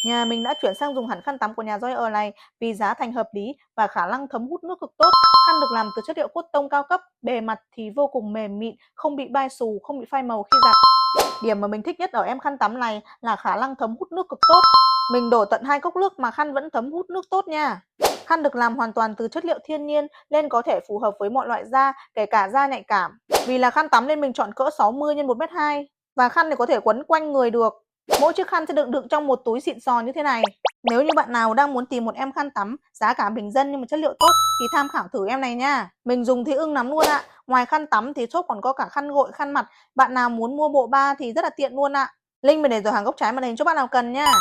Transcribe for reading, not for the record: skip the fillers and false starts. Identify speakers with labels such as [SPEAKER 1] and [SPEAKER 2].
[SPEAKER 1] Nhà mình đã chuyển sang dùng hẳn khăn tắm của nhà Royal này vì giá thành hợp lý và khả năng thấm hút nước cực tốt. Khăn được làm từ chất liệu cotton cao cấp, bề mặt thì vô cùng mềm mịn, không bị bai xù, không bị phai màu khi giặt. Điểm mà mình thích nhất ở em khăn tắm này là khả năng thấm hút nước cực tốt. Mình đổ tận 2 cốc nước mà khăn vẫn thấm hút nước tốt nha. Khăn được làm hoàn toàn từ chất liệu thiên nhiên nên có thể phù hợp với mọi loại da, kể cả da nhạy cảm. Vì là khăn tắm nên mình chọn cỡ 60 x 1m2 và khăn này có thể quấn quanh người được. Mỗi chiếc khăn sẽ được đựng trong một túi xịn sò như thế này. Nếu như bạn nào đang muốn tìm một em khăn tắm giá cả bình dân nhưng mà chất liệu tốt thì tham khảo thử em này nha. Mình dùng thì ưng lắm luôn ạ. Ngoài khăn tắm thì shop còn có cả khăn gội, khăn mặt. Bạn nào muốn mua bộ ba thì rất là tiện luôn ạ. Link mình để rồi hàng góc trái màn hình cho bạn nào cần nha.